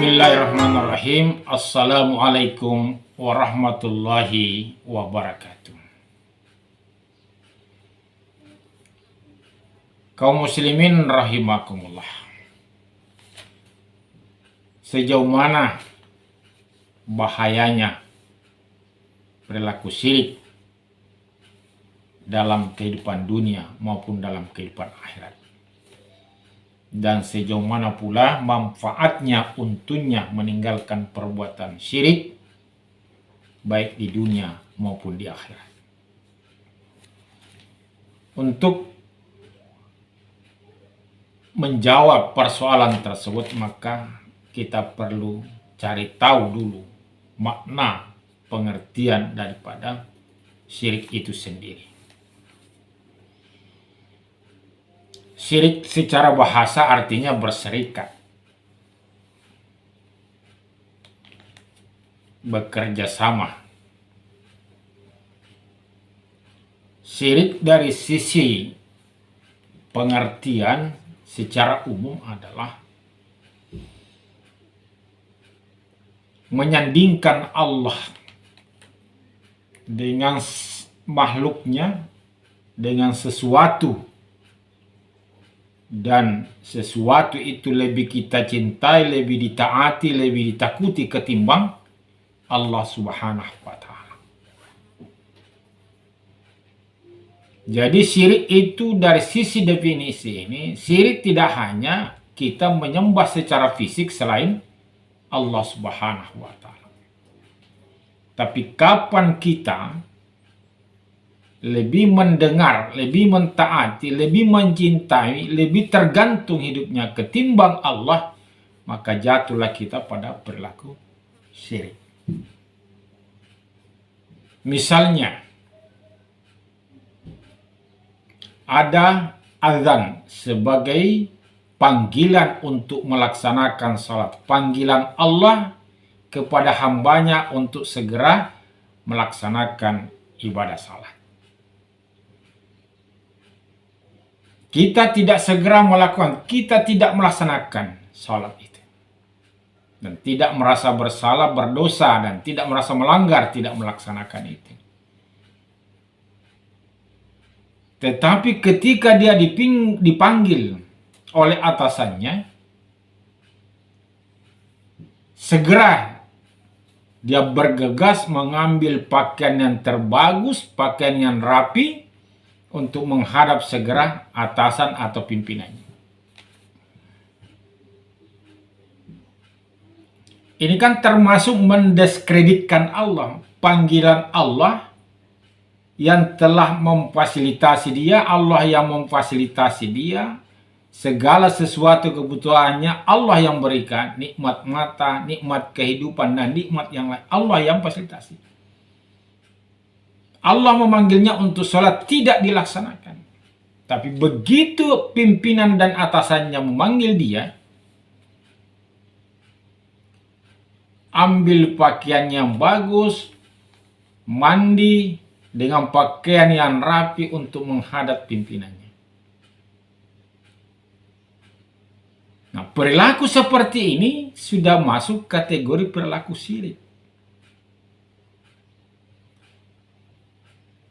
Bismillahirrahmanirrahim. Assalamualaikum warahmatullahi wabarakatuh. Kaum muslimin rahimakumullah. Sejauh mana bahayanya perilaku syirik dalam kehidupan dunia maupun dalam kehidupan akhirat? Dan sejauh mana pula manfaatnya untuknya meninggalkan perbuatan syirik baik di dunia maupun di akhirat. Untuk menjawab persoalan tersebut, maka kita perlu cari tahu dulu makna pengertian daripada syirik itu sendiri. Syirik secara bahasa artinya berserikat, bekerja sama. Syirik dari sisi pengertian secara umum adalah menyandingkan Allah dengan makhluknya, dengan sesuatu, dan sesuatu itu lebih kita cintai, lebih ditaati, lebih ditakuti ketimbang Allah Subhanahu wa Ta'ala. Jadi syirik itu dari sisi definisi ini, syirik tidak hanya kita menyembah secara fisik selain Allah Subhanahu wa Ta'ala, tapi kapan kita lebih mendengar, lebih mentaati, lebih mencintai, lebih tergantung hidupnya ketimbang Allah, maka jatuhlah kita pada perilaku syirik. Misalnya, ada azan sebagai panggilan untuk melaksanakan salat, panggilan Allah kepada hambanya untuk segera melaksanakan ibadah salat. Kita tidak segera melakukan, kita tidak melaksanakan salat itu, dan tidak merasa bersalah, berdosa, dan tidak merasa melanggar, tidak melaksanakan itu. Tetapi ketika dia dipanggil oleh atasannya, segera dia bergegas mengambil pakaian yang terbagus, pakaian yang rapi, untuk menghadap segera atasan atau pimpinannya. Ini kan termasuk mendiskreditkan Allah, panggilan Allah yang telah memfasilitasi dia, Allah yang memfasilitasi dia, segala sesuatu kebutuhannya Allah yang berikan, nikmat mata, nikmat kehidupan, dan nikmat yang lain, Allah yang fasilitasi. Allah memanggilnya untuk sholat, tidak dilaksanakan. Tapi begitu pimpinan dan atasannya memanggil dia, ambil pakaian yang bagus, mandi dengan pakaian yang rapi untuk menghadap pimpinannya. Nah, perilaku seperti ini sudah masuk kategori perilaku syirik.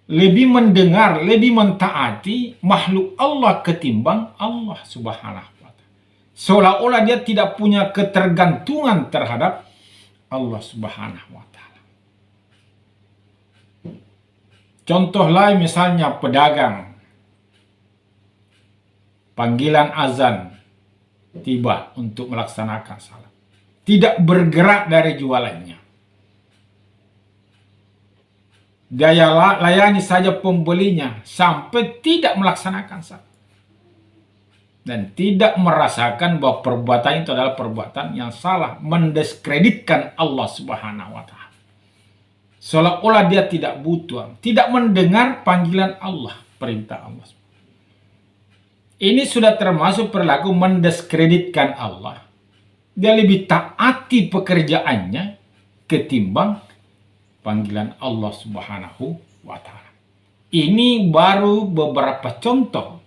Lebih mendengar, lebih mentaati makhluk Allah ketimbang Allah Subhanahu wa Ta'ala. Seolah-olah dia tidak punya ketergantungan terhadap Allah Subhanahu wa Ta'ala. Contoh lain misalnya pedagang. Panggilan azan tiba untuk melaksanakan salat, tidak bergerak dari jualannya. Dia layani saja pembelinya sampai tidak melaksanakan salat, dan tidak merasakan bahwa perbuatan itu adalah perbuatan yang salah, mendiskreditkan Allah Subhanahu wa Ta'ala. Seolah-olah dia tidak butuh, tidak mendengar panggilan Allah, perintah Allah. Ini sudah termasuk perilaku mendiskreditkan Allah. Dia lebih taati pekerjaannya ketimbang panggilan Allah Subhanahu wa Ta'ala. Ini baru beberapa contoh.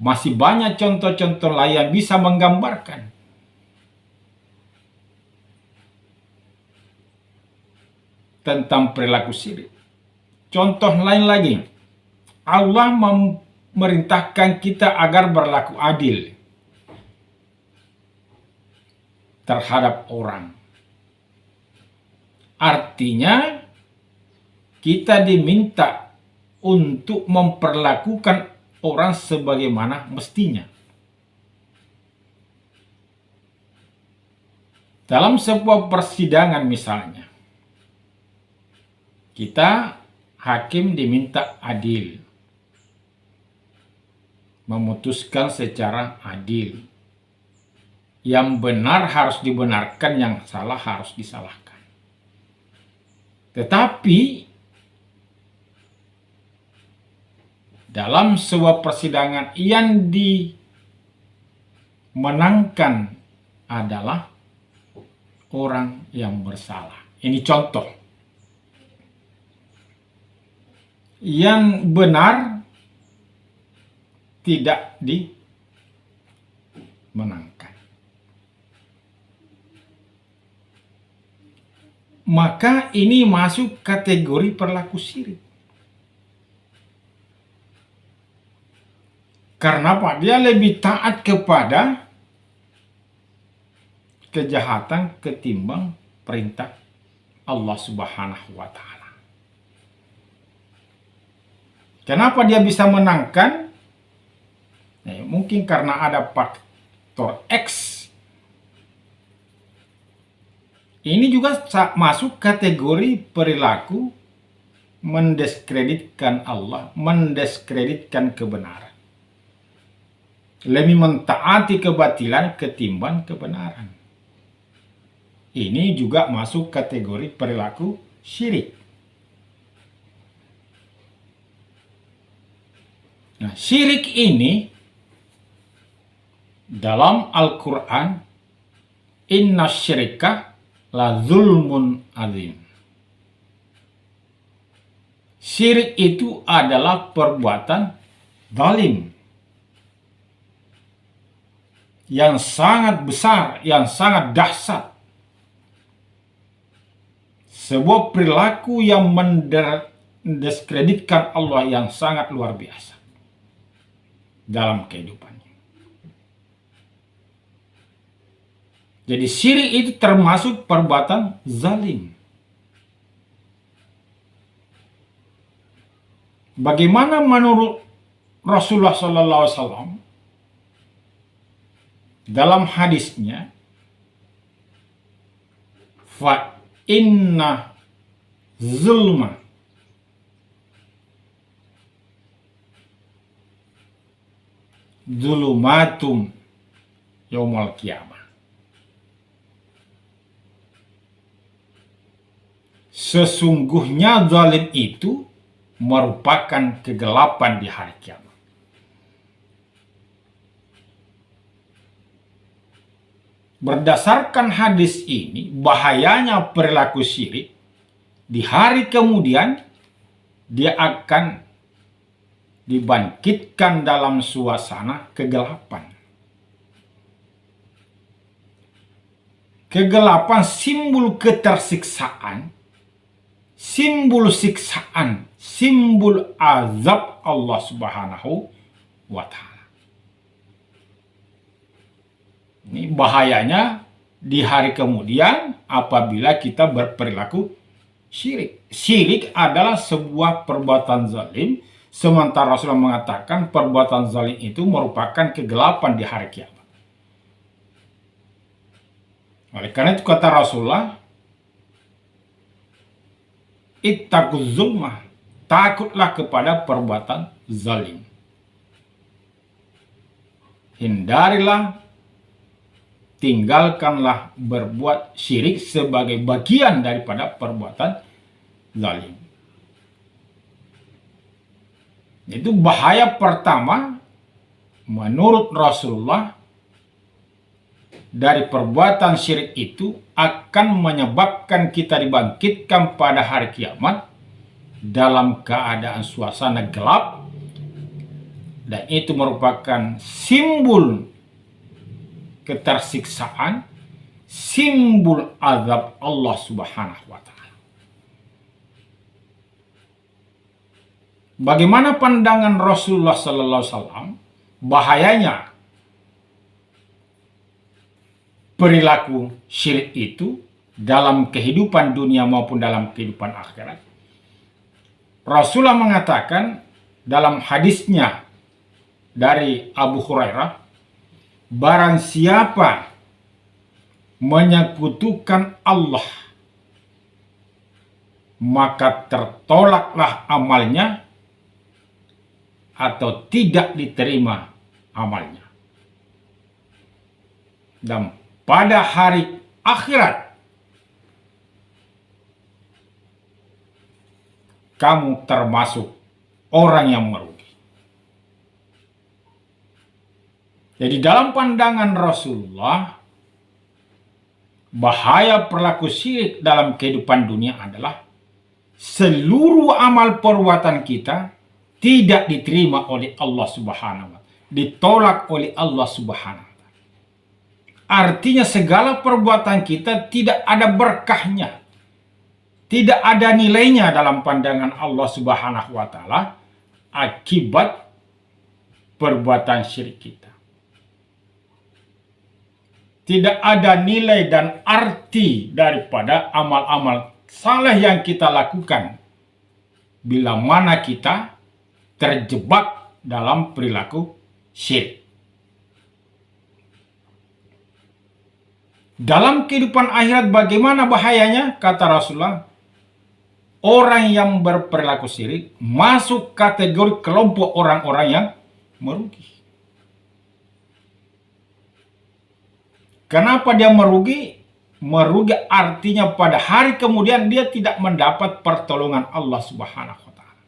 Masih banyak contoh-contoh lain yang bisa menggambarkan tentang perilaku syirik. Contoh lain lagi, Allah memerintahkan kita agar berlaku adil terhadap orang. Artinya kita diminta untuk memperlakukan orang sebagaimana mestinya. Dalam sebuah persidangan misalnya, kita hakim diminta adil, memutuskan secara adil. Yang benar harus dibenarkan, yang salah harus disalahkan. Tetapi dalam sebuah persidangan yang dimenangkan adalah orang yang bersalah. Ini contoh. Yang benar tidak dimenangkan. Maka ini masuk kategori perilaku syirik. Karena apa? Dia lebih taat kepada kejahatan ketimbang perintah Allah Subhanahu wa Ta'ala. Kenapa dia bisa menangkan? Mungkin karena ada faktor X. Ini juga masuk kategori perilaku mendiskreditkan Allah, mendiskreditkan kebenaran. Lebih mentaati kebatilan ketimbang kebenaran. Ini juga masuk kategori perilaku syirik. Nah, syirik ini dalam Al-Quran, inna syirka la zulmun azim. Syirik itu adalah perbuatan zalim yang sangat besar, yang sangat dahsyat. Sebuah perilaku yang mendiskreditkan Allah yang sangat luar biasa dalam kehidupannya. Jadi syirik itu termasuk perbuatan zalim. Bagaimana menurut Rasulullah SAW dalam hadisnya, fa inna zulma zulumatum yaumul qiyamah. Sesungguhnya zalim itu merupakan kegelapan di hari kiamat. Berdasarkan hadis ini, bahayanya perilaku syirik, di hari kemudian dia akan dibangkitkan dalam suasana kegelapan. Kegelapan simbol ketersiksaan, simbol siksaan, simbol azab Allah Subhanahu wa Ta'ala. Ini bahayanya di hari kemudian apabila kita berperilaku syirik. Syirik adalah sebuah perbuatan zalim, sementara Rasulullah mengatakan perbuatan zalim itu merupakan kegelapan di hari kiamat. Oleh karena itu kata Rasulullah, ittaquz zulmah, takutlah kepada perbuatan zalim. Hindarilah, tinggalkanlah berbuat syirik sebagai bagian daripada perbuatan zalim. Itu bahaya pertama menurut Rasulullah dari perbuatan syirik itu akan menyebabkan kita dibangkitkan pada hari kiamat dalam keadaan suasana gelap, dan itu merupakan simbol ketersiksaan, simbol azab Allah Subhanahu wa Ta'ala. bagaimana pandangan Rasulullah Sallallahu Alaihi Wasallam bahayanya perilaku syirik itu dalam kehidupan dunia maupun dalam kehidupan akhirat. Rasulullah mengatakan dalam hadisnya dari Abu Hurairah, barang siapa menyekutukan Allah, maka tertolaklah amalnya atau tidak diterima amalnya. Dan pada hari akhirat, kamu termasuk orang yang merugi. Jadi dalam pandangan Rasulullah, bahaya perilaku syirik dalam kehidupan dunia adalah seluruh amal perbuatan kita tidak diterima oleh Allah Subhanahu wa Ta'ala, ditolak oleh Allah Subhanahu wa Ta'ala. Artinya segala perbuatan kita tidak ada berkahnya, tidak ada nilainya dalam pandangan Allah Subhanahu wa Ta'ala akibat perbuatan syirik kita. Tidak ada nilai dan arti daripada amal-amal saleh yang kita lakukan bila mana kita terjebak dalam perilaku syirik. Dalam kehidupan akhirat bagaimana bahayanya? Kata Rasulullah, orang yang berperilaku syirik masuk kategori kelompok orang-orang yang merugi. Kenapa dia merugi? Merugi artinya pada hari kemudian dia tidak mendapat pertolongan Allah Subhanahu wa Ta'ala.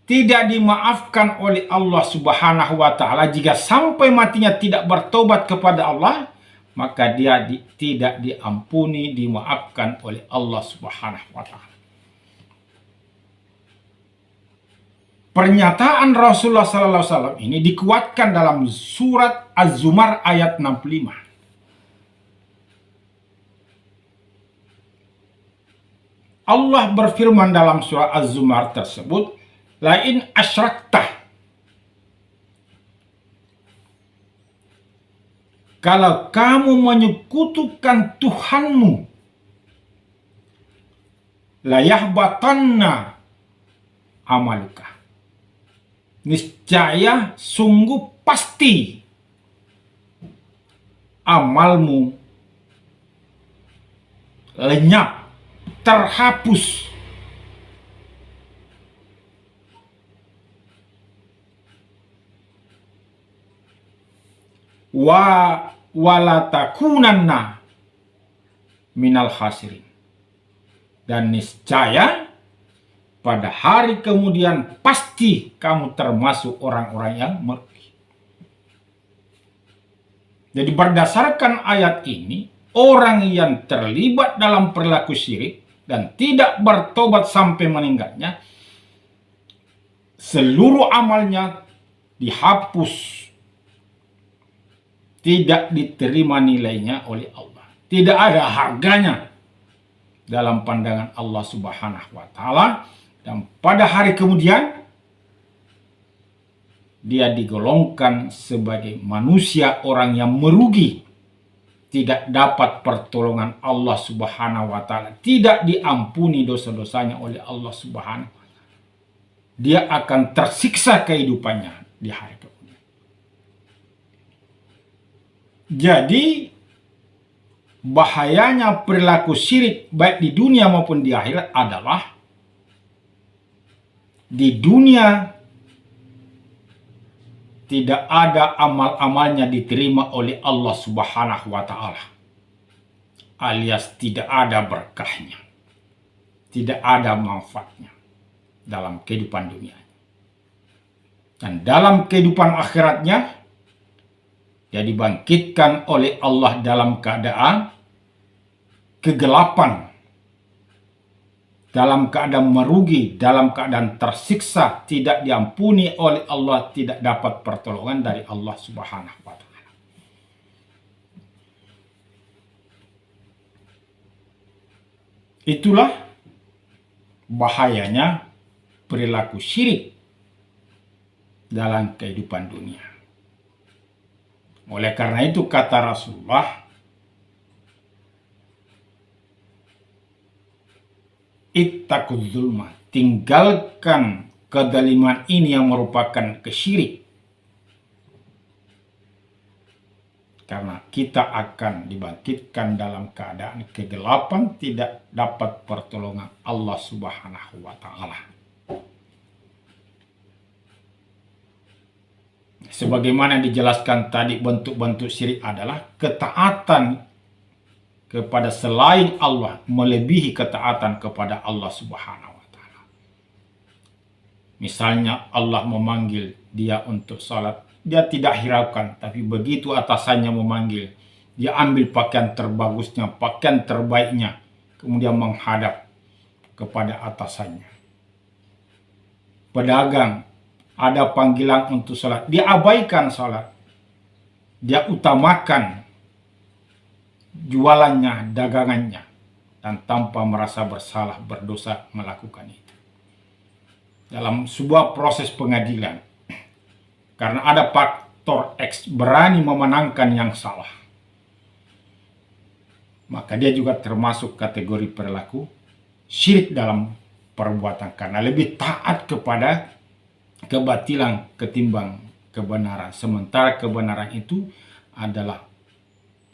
Tidak dimaafkan oleh Allah Subhanahu wa Ta'ala jika sampai matinya tidak bertobat kepada Allah, maka dia tidak diampuni, dimaafkan oleh Allah Subhanahu wa Ta'ala. Pernyataan Rasulullah Sallallahu Alaihi Wasallam ini dikuatkan dalam surat Az-Zumar ayat 65. Allah berfirman dalam surah Az-Zumar tersebut, lain asyraktah, kalau kamu menyekutukan Tuhanmu, la yahbatanna amaluka, niscaya sungguh pasti amalmu lenyap, terhapus. Walatakunanna minal khasirin, dan niscaya pada hari kemudian pasti kamu termasuk orang-orang yang merugi. Jadi berdasarkan ayat ini, orang yang terlibat dalam perilaku syirik dan tidak bertobat sampai meninggalnya, seluruh amalnya dihapus, tidak diterima nilainya oleh Allah, tidak ada harganya dalam pandangan Allah Subhanahu wa Ta'ala. Dan pada hari kemudian dia digolongkan sebagai manusia orang yang merugi, tidak dapat pertolongan Allah Subhanahu wa Ta'ala, tidak diampuni dosa-dosanya oleh Allah Subhanahu wa Ta'ala. Dia akan tersiksa kehidupannya di hari kemudian. Jadi bahayanya perilaku syirik baik di dunia maupun di akhirat adalah di dunia tidak ada amal-amalnya diterima oleh Allah Subhanahu wa Ta'ala, alias tidak ada berkahnya, tidak ada manfaatnya dalam kehidupan dunia. Dan dalam kehidupan akhiratnya dia dibangkitkan oleh Allah dalam keadaan kegelapan, dalam keadaan merugi, dalam keadaan tersiksa, tidak diampuni oleh Allah, tidak dapat pertolongan dari Allah Subhanahu wa Ta'ala. Itulah bahayanya perilaku syirik dalam kehidupan dunia. Oleh karena itu kata Rasulullah, ittaquz zulma, tinggalkan kezaliman ini yang merupakan kesyirik. Karena kita akan dibangkitkan dalam keadaan kegelapan, tidak dapat pertolongan Allah Subhanahu wa Ta'ala. Sebagaimana dijelaskan tadi, bentuk-bentuk syirik adalah ketaatan kepada selain Allah melebihi ketaatan kepada Allah Subhanahu wa Ta'ala. Misalnya Allah memanggil dia untuk salat, dia tidak hiraukan, tapi begitu atasannya memanggil, dia ambil pakaian terbagusnya, pakaian terbaiknya, kemudian menghadap kepada atasannya. Pedagang, ada panggilan untuk salat, dia abaikan salat, dia utamakan jualannya, dagangannya, dan tanpa merasa bersalah, berdosa melakukan itu. Dalam sebuah proses pengadilan, karena ada faktor X berani memenangkan yang salah, maka dia juga termasuk kategori perilaku syirik dalam perbuatan, karena lebih taat kepada kebatilan ketimbang kebenaran, sementara kebenaran itu adalah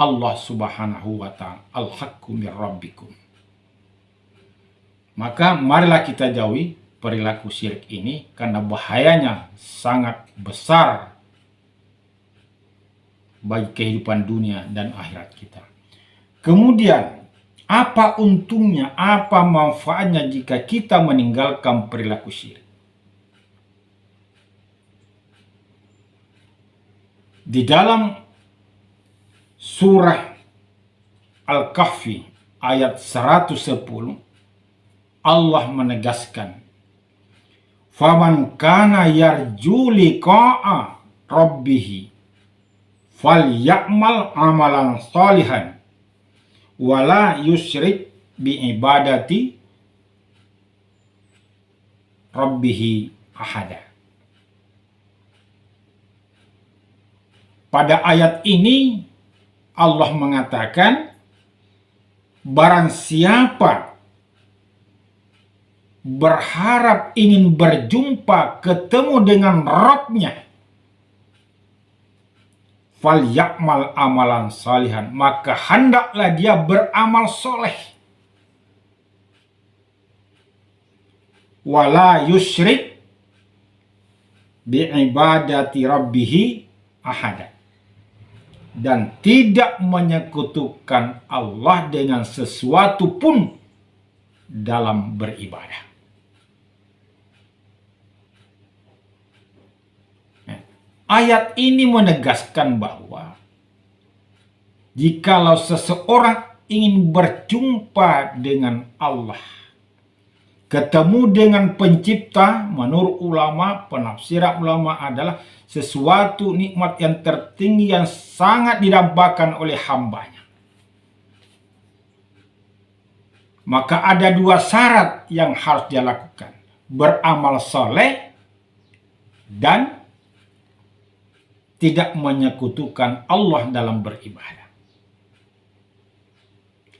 Allah Subhanahu wa Ta'ala, al-haqqu mir rabbikum. Maka marilah kita jauhi perilaku syirik ini, karena bahayanya sangat besar bagi kehidupan dunia dan akhirat kita. Kemudian, apa untungnya, apa manfaatnya jika kita meninggalkan perilaku syirik? Di dalam surah Al-Kahfi ayat 110, Allah menegaskan, faman kana yarju liqa'a rabbih falyamal amalan shalihan wala yusyrik bi ibadati rabbih ahada. Pada ayat ini Allah mengatakan, barang siapa berharap ingin berjumpa, ketemu dengan Rabb-nya, falyakmal amalan salihan, maka hendaklah dia beramal soleh, wala yusyrik bi'ibadati rabbihi ahada, dan tidak menyekutukan Allah dengan sesuatu pun dalam beribadah. Ayat ini menegaskan bahwa jikalau seseorang ingin berjumpa dengan Allah, ketemu dengan pencipta, menurut ulama, penafsiran ulama adalah sesuatu nikmat yang tertinggi yang sangat didambakan oleh hambanya. Maka ada dua syarat yang harus dia lakukan: beramal soleh dan tidak menyekutukan Allah dalam beribadah.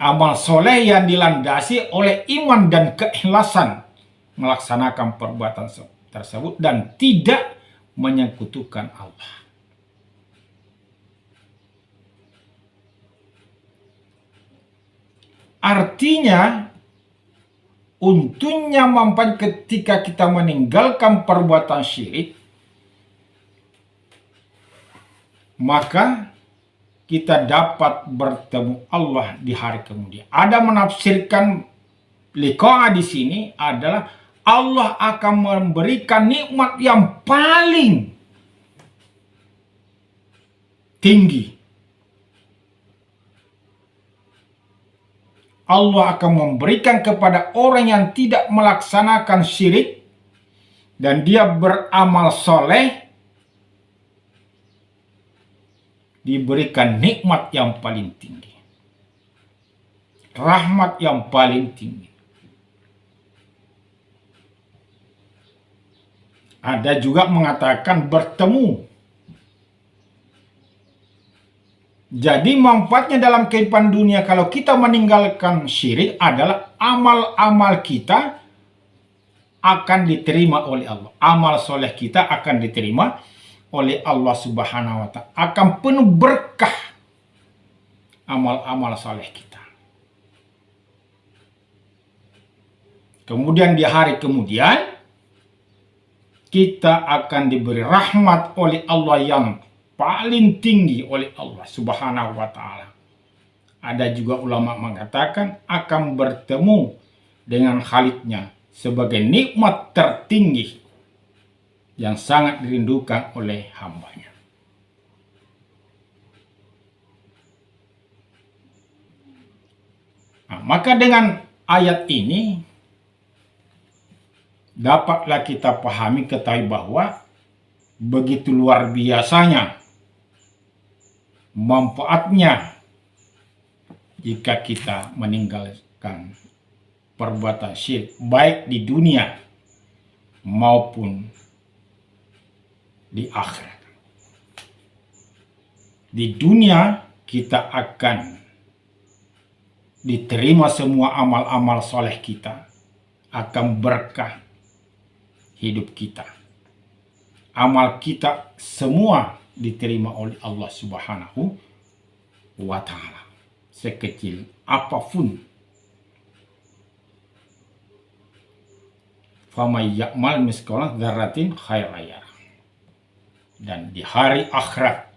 Amal soleh yang dilandasi oleh iman dan keikhlasan melaksanakan perbuatan tersebut dan tidak menyekutukan Allah. Artinya, untungnya manfaat ketika kita meninggalkan perbuatan syirik, maka kita dapat bertemu Allah di hari kemudian. Ada menafsirkan liqa'a di sini adalah Allah akan memberikan nikmat yang paling tinggi. Allah akan memberikan kepada orang yang tidak melaksanakan syirik dan dia beramal soleh, diberikan nikmat yang paling tinggi, rahmat yang paling tinggi. Ada juga mengatakan bertemu. Jadi manfaatnya dalam kehidupan dunia kalau kita meninggalkan syirik adalah amal-amal kita akan diterima oleh Allah. Amal soleh kita akan diterima oleh Allah Subhanahu wa Ta'ala. Akan penuh berkah amal-amal soleh kita. Kemudian di hari kemudian kita akan diberi rahmat oleh Allah yang paling tinggi oleh Allah Subhanahu wa Ta'ala. Ada juga ulama mengatakan akan bertemu dengan Khalidnya sebagai nikmat tertinggi yang sangat dirindukan oleh hambanya. Nah, maka dengan ayat ini dapatlah kita pahami, ketahui bahwa begitu luar biasanya manfaatnya jika kita meninggalkan perbuatan syirik baik di dunia maupun di akhirat. Di dunia kita akan diterima semua amal-amal soleh kita, akan berkah hidup kita. Amal kita semua diterima oleh Allah Subhanahu wa Ta'ala, sekecil apapun. Faman ya'mal misqala dzarratin khairan yarah. Dan di hari akhirat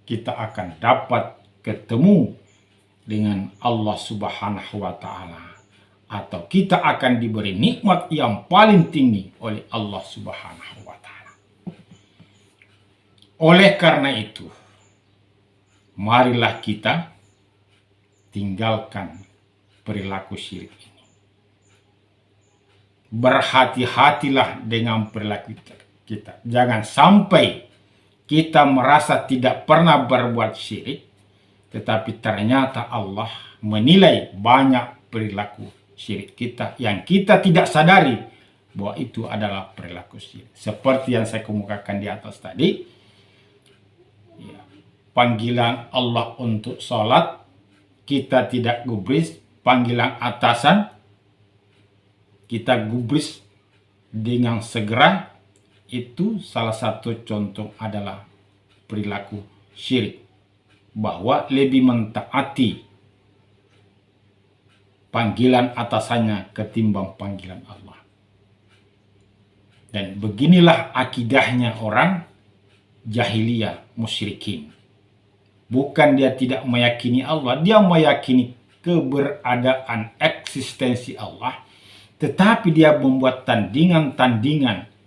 kita akan dapat ketemu dengan Allah Subhanahu wa Ta'ala, atau kita akan diberi nikmat yang paling tinggi oleh Allah Subhanahu wa Ta'ala. Oleh karena itu, marilah kita tinggalkan perilaku syirik ini. Berhati-hatilah dengan perilaku kita. Jangan sampai kita merasa tidak pernah berbuat syirik, tetapi ternyata Allah menilai banyak perilaku syirik kita yang kita tidak sadari bahwa itu adalah perilaku syirik. Seperti yang saya kemukakan di atas tadi, panggilan Allah untuk sholat kita tidak gubris, panggilan atasan kita gubris dengan segera. Itu salah satu contoh adalah perilaku syirik, bahwa lebih mentaati panggilan atasannya ketimbang panggilan Allah. Dan beginilah akidahnya orang jahiliyah musyrikin. Bukan dia tidak meyakini Allah, dia meyakini keberadaan eksistensi Allah, tetapi dia membuat tandingan-tandingan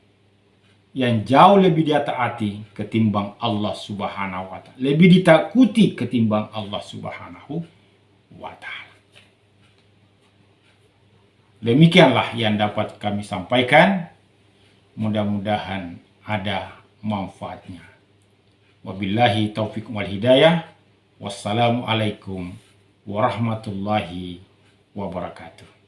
yang jauh lebih dia taati ketimbang Allah Subhanahu wa Ta'ala, lebih ditakuti ketimbang Allah Subhanahu wa Ta'ala. Demikianlah yang dapat kami sampaikan. Mudah-mudahan ada manfaatnya. Wabillahi taufiq wal hidayah. Wassalamualaikum warahmatullahi wabarakatuh.